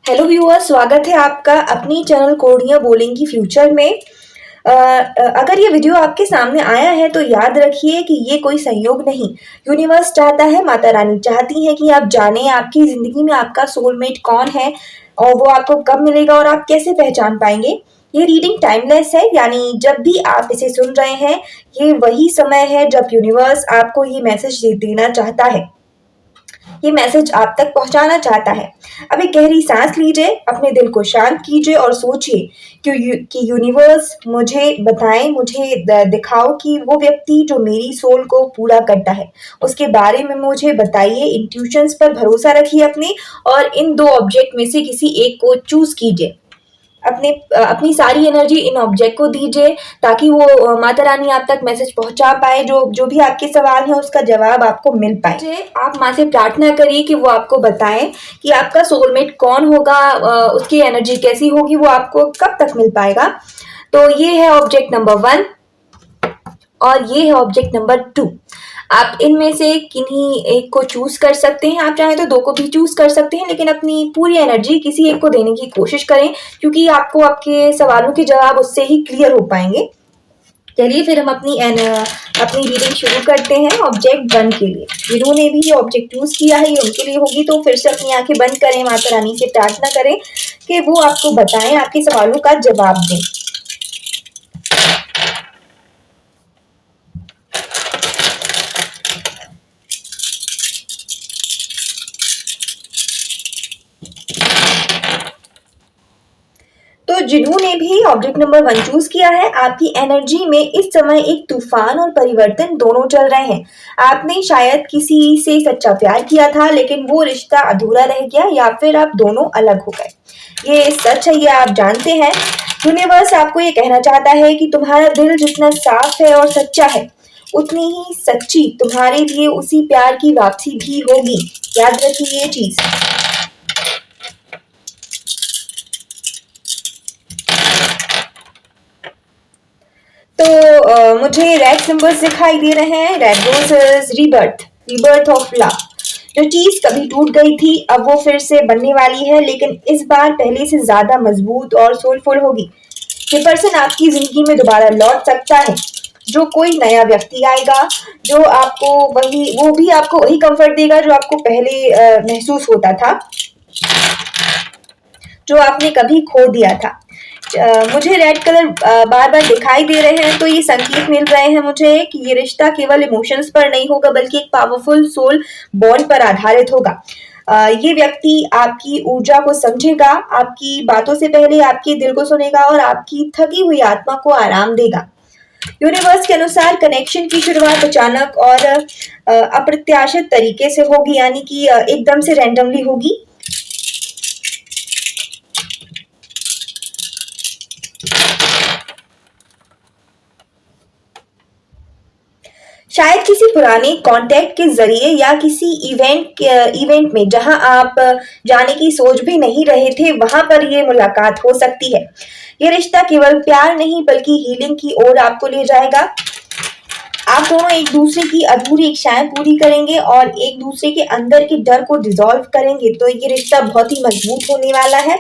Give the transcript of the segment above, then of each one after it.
Hello viewers, स्वागत है आपका अपनी चैनल कोढ़ियाँ बोलेंगी फ्यूचर में। अगर ये वीडियो आपके सामने आया है तो याद रखिए कि ये कोई संयोग नहीं, यूनिवर्स चाहता है, माता रानी चाहती है कि आप जानें आपकी ज़िंदगी में आपका सोलमेट कौन है और वो आपको कब मिलेगा और आप कैसे पहचान पाएंगे। ये रीडिंग टाइमलेस है, यानी जब भी आप इसे सुन रहे हैं ये वही समय है जब यूनिवर्स आपको ये मैसेज देना चाहता है, ये मैसेज आप तक पहुंचाना चाहता है। अब एक गहरी सांस लीजिए, अपने दिल को शांत कीजिए और सोचिए कि यूनिवर्स मुझे बताएं, मुझे दिखाओ कि वो व्यक्ति जो मेरी सोल को पूरा करता है उसके बारे में मुझे बताइए। इंट्यूशंस पर भरोसा रखिए अपने, और इन दो ऑब्जेक्ट में से किसी एक को चूज कीजिए। अपनी सारी एनर्जी इन ऑब्जेक्ट को दीजिए ताकि वो माता रानी आप तक मैसेज पहुंचा पाए, जो जो भी आपके सवाल है उसका जवाब आपको मिल पाए। आप माँ से प्रार्थना करिए कि वो आपको बताएं कि आपका सोलमेट कौन होगा, उसकी एनर्जी कैसी होगी, वो आपको कब तक मिल पाएगा। तो ये है ऑब्जेक्ट नंबर 1 और ये है ऑब्जेक्ट नंबर 2। आप इनमें से किन्हीं एक को चूज कर सकते हैं, आप चाहें तो दो को भी चूज कर सकते हैं, लेकिन अपनी पूरी एनर्जी किसी एक को देने की कोशिश करें क्योंकि आपको आपके सवालों के जवाब उससे ही क्लियर हो पाएंगे। चलिए फिर हम अपनी रीडिंग शुरू करते हैं ऑब्जेक्ट 1 के लिए। जिन्होंने भी ये ऑब्जेक्ट चूज किया है ये उनके लिए होगी, तो फिर से अपनी आंखें बंद करें, माता रानी से प्रार्थना करें कि वो आपको बताएं, आपके सवालों का जवाब दें। तो जिन्होंने भी ऑब्जेक्ट नंबर 1 चूज किया है, आपकी एनर्जी में इस समय एक तूफान और परिवर्तन दोनों चल रहे हैं। आपने शायद किसी से सच्चा प्यार किया था लेकिन वो रिश्ता अधूरा रह गया, या फिर आप दोनों अलग हो गए। ये सच है, ये आप जानते हैं। यूनिवर्स आपको ये कहना चाहता है कि तुम्हारा दिल जितना साफ है और सच्चा है, उतनी ही सच्ची तुम्हारे लिए उसी प्यार की वापसी भी होगी। याद रखिए ये चीज। तो मुझे रेड सिंबल्स दिखाई दे रहे हैं। Red roses, rebirth, rebirth of love. जो चीज कभी टूट गई थी अब वो फिर से बनने वाली है, लेकिन इस बार पहले से ज्यादा मजबूत और सोलफुल होगी। ये पर्सन आपकी जिंदगी में दोबारा लौट सकता है। जो कोई नया व्यक्ति आएगा जो आपको वो भी आपको वही कंफर्ट देगा जो आपको पहले महसूस होता था, जो आपने कभी खो दिया था। मुझे रेड कलर बार बार दिखाई दे रहे हैं, तो ये संकेत मिल रहे हैं मुझे कि ये रिश्ता केवल इमोशंस पर नहीं होगा बल्कि एक पावरफुल सोल बॉन्ड पर आधारित होगा। ये व्यक्ति आपकी ऊर्जा को समझेगा, आपकी बातों से पहले आपके दिल को सुनेगा और आपकी थकी हुई आत्मा को आराम देगा। यूनिवर्स के अनुसार कनेक्शन की शुरुआत अचानक और अप्रत्याशित तरीके से होगी, यानी कि एकदम से रैंडमली होगी। शायद किसी पुराने कांटेक्ट के जरिए या किसी इवेंट में जहां आप जाने की सोच भी नहीं रहे थे, वहां पर ये मुलाकात हो सकती है। ये रिश्ता केवल प्यार नहीं बल्कि हीलिंग की ओर आपको ले जाएगा। आप दोनों एक दूसरे की अधूरी इच्छाएं पूरी करेंगे और एक दूसरे के अंदर के डर को डिसॉल्व करेंगे, तो ये रिश्ता बहुत ही मजबूत होने वाला है।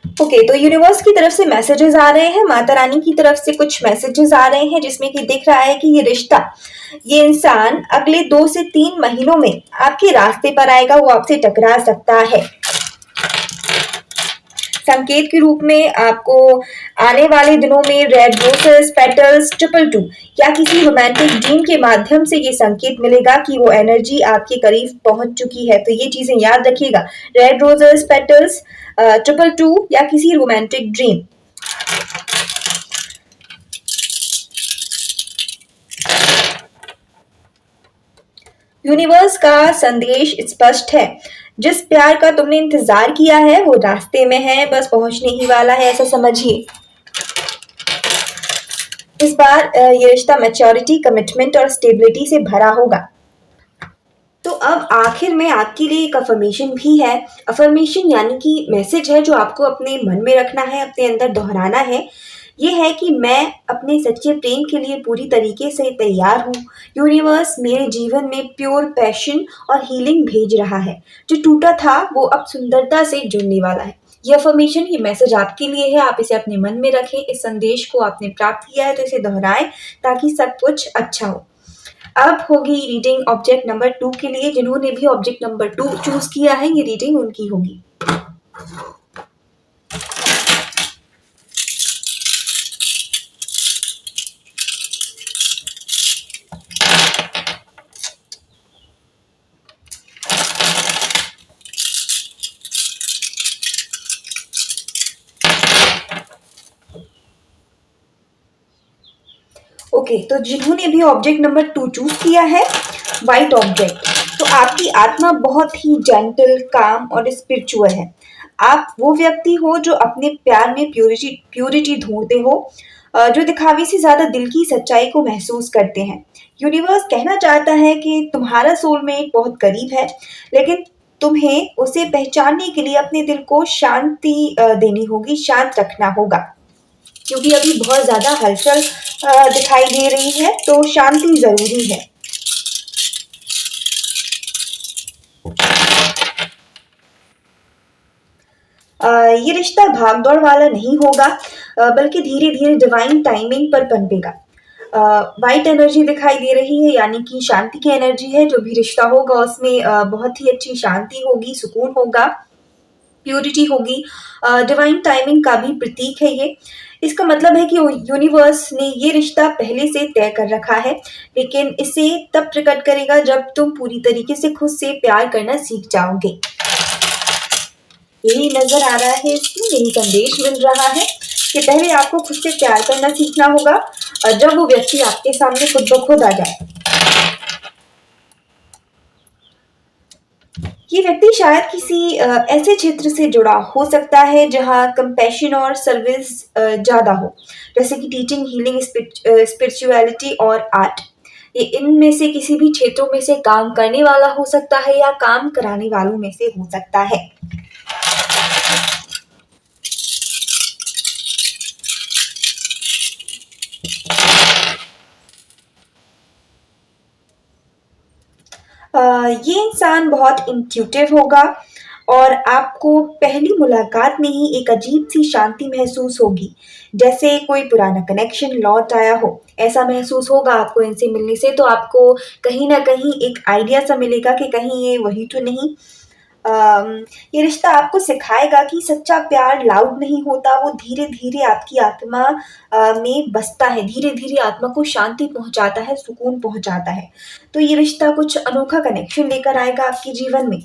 ओके, तो यूनिवर्स की तरफ से मैसेजेस आ रहे हैं, माता रानी की तरफ से कुछ मैसेजेस आ रहे हैं जिसमें कि दिख रहा है कि ये रिश्ता, ये इंसान अगले 2 से 3 महीनों में आपके रास्ते पर आएगा, वो आपसे टकरा सकता है। संकेत के रूप में आपको आने वाले दिनों में रेड रोसेस, पेटल्स, 222 या किसी रोमांटिक ड्रीम के माध्यम से ये संकेत मिलेगा कि वो एनर्जी आपके करीब पहुंच चुकी है। तो ये चीजें याद रखिएगा, रेड रोजेस, पेटल्स, 222 या किसी रोमांटिक ड्रीम। यूनिवर्स का संदेश स्पष्ट है, जिस प्यार का तुमने इंतजार किया है वो रास्ते में है, बस पहुंचने ही वाला है, ऐसा समझिए। इस बार ये रिश्ता मैच्योरिटी, कमिटमेंट और स्टेबिलिटी से भरा होगा। तो अब आखिर में आपके लिए एक अफर्मेशन भी है। अफर्मेशन यानी कि मैसेज है जो आपको अपने मन में रखना है, अपने अंदर दोहराना है। ये है कि मैं अपने सच्चे प्रेम के लिए पूरी तरीके से तैयार हूँ। यूनिवर्स मेरे जीवन में प्योर पैशन और हीलिंग भेज रहा है। जो टूटा था वो अब सुंदरता से जुड़ने वाला है। ये अफ़र्मेशन, ये मैसेज आपके लिए है, आप इसे अपने मन में रखें। इस संदेश को आपने प्राप्त किया है तो इसे दोहराएँ ताकि सब कुछ अच्छा हो। अब होगी रीडिंग ऑब्जेक्ट नंबर 2 के लिए। जिन्होंने भी ऑब्जेक्ट नंबर 2 चूज़ किया है, ये रीडिंग उनकी होगी। ओके, तो जिन्होंने भी ऑब्जेक्ट नंबर 2 चूज़ किया है, व्हाइट ऑब्जेक्ट, तो आपकी आत्मा बहुत ही जेंटल, काम और स्पिरिचुअल है। आप वो व्यक्ति हो जो अपने प्यार में प्योरिटी प्योरिटी ढूँढते हो, जो दिखावे से ज़्यादा दिल की सच्चाई को महसूस करते हैं। यूनिवर्स कहना चाहता है कि तुम्हारा सोलमेट बहुत करीब है, लेकिन तुम्हें उसे पहचानने के लिए अपने दिल को शांति देनी होगी, शांत रखना होगा। क्योंकि अभी बहुत ज़्यादा हलचल दिखाई दे रही है, तो शांति ज़रूरी है। ये रिश्ता भागदौड़ वाला नहीं होगा, बल्कि धीरे-धीरे डिवाइन टाइमिंग पर पनपेगा। वाइट एनर्जी दिखाई दे रही है, यानी कि शांति की एनर्जी है। जो भी रिश्ता होगा उसमें बहुत ही अच्छी शांति होगी, सुकून होगा, प्योरिटी होगी। डिवाइन टाइमिंग का भी प्रतीक है ये। इसका मतलब है कि यूनिवर्स ने ये रिश्ता पहले से तय कर रखा है, लेकिन इसे तब प्रकट करेगा जब तुम पूरी तरीके से खुद से प्यार करना सीख जाओगे। यही नज़र आ रहा है इसमें, यही संदेश मिल रहा है कि पहले आपको खुद से प्यार करना सीखना होगा, जब वो व्यक्ति आपके सामने खुद ब खुद आ जाए। ये व्यक्ति शायद किसी ऐसे क्षेत्र से जुड़ा हो सकता है जहाँ कंपैशन और सर्विस ज़्यादा हो, जैसे कि टीचिंग, हीलिंग, स्पिरिचुअलिटी और आर्ट। ये इनमें से किसी भी क्षेत्रों में से काम करने वाला हो सकता है या काम कराने वालों में से हो सकता है। ये इंसान बहुत इंट्यूटिव होगा और आपको पहली मुलाकात में ही एक अजीब-सी शांति महसूस होगी, जैसे कोई पुराना कनेक्शन लौट आया हो। ऐसा महसूस होगा आपको इनसे मिलने से, तो आपको कहीं न कहीं एक आइडिया सा मिलेगा कि कहीं ये वही तो नहीं। अम, ये रिश्ता आपको सिखाएगा कि सच्चा प्यार लाउड नहीं होता, वो धीरे-धीरे आपकी आत्मा में बसता है, धीरे-धीरे आत्मा को शांति पहुँचाता है, सुकून पहुँचाता है। तो ये रिश्ता कुछ अनोखा कनेक्शन लेकर आएगा आपके जीवन में।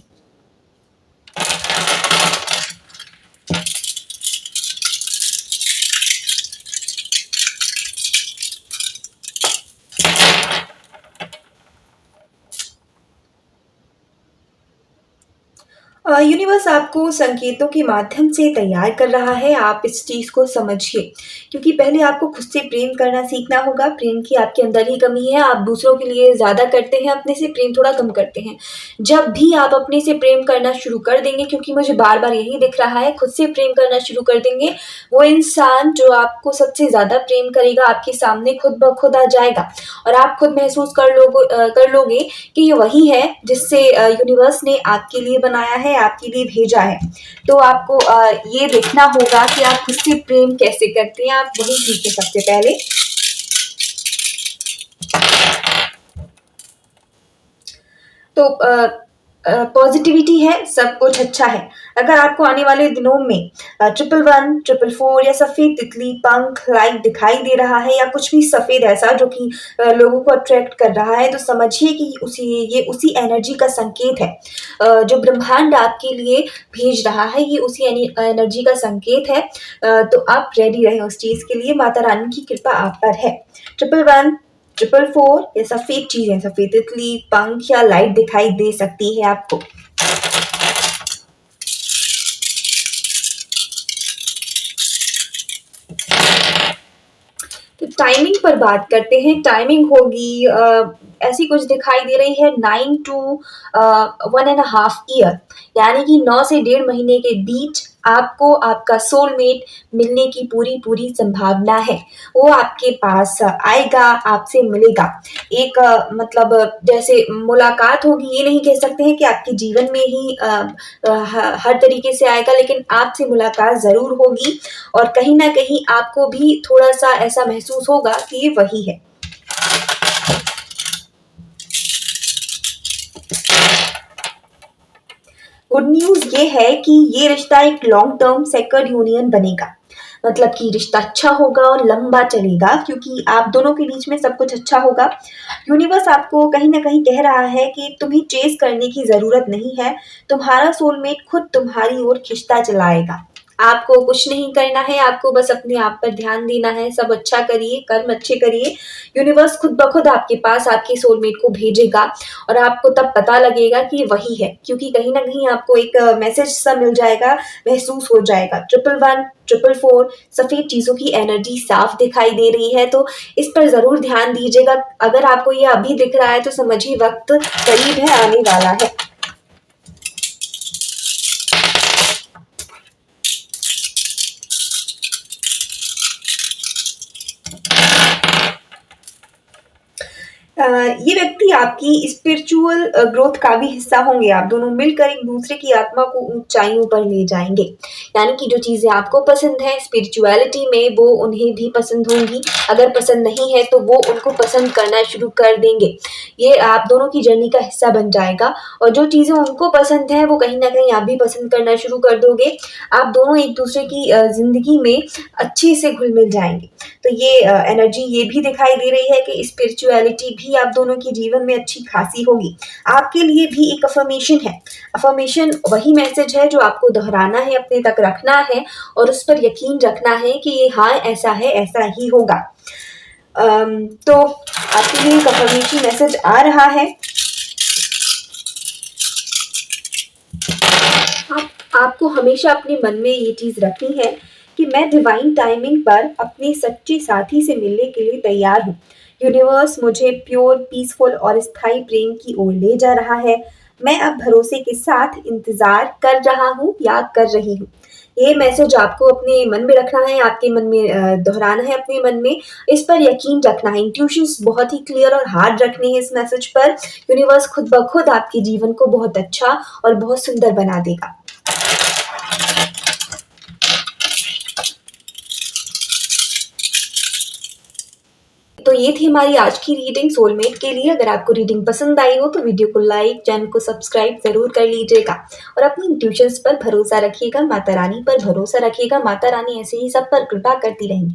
यूनिवर्स आपको संकेतों के माध्यम से तैयार कर रहा है, आप इस चीज़ को समझिए। क्योंकि पहले आपको खुद से प्रेम करना सीखना होगा, प्रेम की आपके अंदर ही कमी है, आप दूसरों के लिए ज़्यादा करते हैं, अपने से प्रेम थोड़ा कम करते हैं। जब भी आप अपने से प्रेम करना शुरू कर देंगे, क्योंकि मुझे बार-बार यही दिख रहा है, खुद से प्रेम करना शुरू कर देंगे, वो इंसान जो आपको सबसे ज़्यादा प्रेम करेगा, आपके सामने खुद ब खुद आ जाएगा और आप खुद महसूस कर लोगे कि ये वही है जिससे यूनिवर्स ने आपके लिए बनाया है, आपके लिए भेजा है। तो आपको ये देखना होगा कि आप खुद से प्रेम कैसे करते हैं, आप वही सीखें सबसे पहले। तो पॉज़िटिविटी है, सब कुछ अच्छा है। अगर आपको आने वाले दिनों में 111, 444 या सफ़ेद तितली, पंख, लाइट दिखाई दे रहा है या कुछ भी सफ़ेद ऐसा जो कि लोगों को अट्रैक्ट कर रहा है, तो समझिए कि ये उसी एनर्जी का संकेत है। जो ब्रह्मांड आपके लिए भेज रहा है, ये उसी एनर्जी का संकेत है। तो आप रेडी रहें उस चीज़ के लिए, माता रानी की कृपा आप पर है। 111, 444 ये सफ़ेद चीज़ें, सफ़ेद तितली, पंख या लाइट दिखाई दे सकती है आपको। तो टाइमिंग पर बात करते हैं, टाइमिंग होगी ऐसी कुछ दिखाई दे रही है 9 टू 1 1/2 ईयर, यानी कि 9 से डेढ़ महीने के बीच आपको आपका सोलमेट मिलने की पूरी संभावना है। वो आपके पास आएगा, आपसे मिलेगा। एक मतलब जैसे मुलाकात होगी, ये नहीं कह सकते हैं कि आपके जीवन में ही हर तरीके से आएगा, लेकिन आपसे मुलाकात ज़रूर होगी और कहीं न कहीं आपको भी थोड़ा-सा ऐसा महसूस होगा कि ये वही है। गुड न्यूज़ ये है कि ये रिश्ता एक लॉन्ग टर्म सेक्योर्ड यूनियन बनेगा। मतलब कि रिश्ता अच्छा होगा और लंबा चलेगा, क्योंकि आप दोनों के बीच में सब कुछ अच्छा होगा। यूनिवर्स आपको कहीं न कहीं कह रहा है कि तुम्हें चेज़ करने की ज़रूरत नहीं है, तुम्हारा सोलमेट खुद तुम्हारी ओर खिंचता चला आएगा। आपको कुछ नहीं करना है, आपको बस अपने आप पर ध्यान देना है, सब अच्छा करिए, कर्म अच्छे करिए। यूनिवर्स खुद ब खुद आपके पास आपके सोलमेट को भेजेगा और आपको तब पता लगेगा कि ये वही है, क्योंकि कहीं न कहीं आपको एक मैसेज सा मिल जाएगा, महसूस हो जाएगा। 1111, 444 सफ़ेद चीज़ों की एनर्जी साफ दिखाई दे रही है, तो इस पर ज़रूर ध्यान दीजिएगा। अगर आपको ये अभी दिख रहा है तो समझिए वक़्त करीब है, आने वाला है। ये व्यक्ति आपकी स्पिरिचुअल ग्रोथ का भी हिस्सा होंगे। आप दोनों मिलकर एक दूसरे की आत्मा को ऊंचाइयों पर ले जाएंगे। यानी कि जो चीज़ें आपको पसंद है स्पिरिचुअलिटी में, वो उन्हें भी पसंद होंगी। अगर पसंद नहीं है तो वो उनको पसंद करना शुरू कर देंगे। ये आप दोनों की जर्नी का हिस्सा बन जाएगा और जो चीज़ें उनको पसंद है वो कहीं ना कहीं आप भी पसंद करना शुरू कर दोगे। आप दोनों एक दूसरे की ज़िंदगी में अच्छे से घुल मिल जाएंगे। तो ये एनर्जी ये भी दिखाई दे रही है कि स्पिरिचुअलिटी भी आप दोनों के जीवन में अच्छी खासी होगी। आपके लिए भी एक अफ़र्मेशन है। अफ़र्मेशन वही मैसेज है जो आपको दोहराना है, अपने तक रखना है और उस पर यकीन रखना है कि ये हाँ ऐसा है, ऐसा ही होगा। तो आपके लिए एक अफ़र्मेशन मैसेज आ रहा है। आपको हमेशा अपने मन में ये चीज़ रखनी है कि मैं डिवाइन टाइमिंग पर अपने सच्चे साथी से मिलने के लिए तैयार हूँ। यूनिवर्स मुझे प्योर, पीसफुल और स्थायी प्रेम की ओर ले जा रहा है। मैं अब भरोसे के साथ इंतज़ार कर रहा हूँ या कर रही हूँ। ये मैसेज आपको अपने मन में रखना है, आपके मन में दोहराना है अपने मन में, इस पर यकीन रखना है। इंट्यूशंस बहुत ही क्लियर और हार्ड रखने हैं इस मैसेज पर। यूनिवर्स खुद ब खुद आपके जीवन को बहुत अच्छा और बहुत सुंदर बना देगा। तो ये थी हमारी आज की रीडिंग सोलमेट के लिए। अगर आपको रीडिंग पसंद आई हो तो वीडियो को लाइक, चैनल को सब्सक्राइब ज़रूर कर लीजिएगा और अपनी इंट्यूशंस पर भरोसा रखिएगा, माता रानी पर भरोसा रखिएगा। माता रानी ऐसे ही सब पर कृपा करती रहेंगी।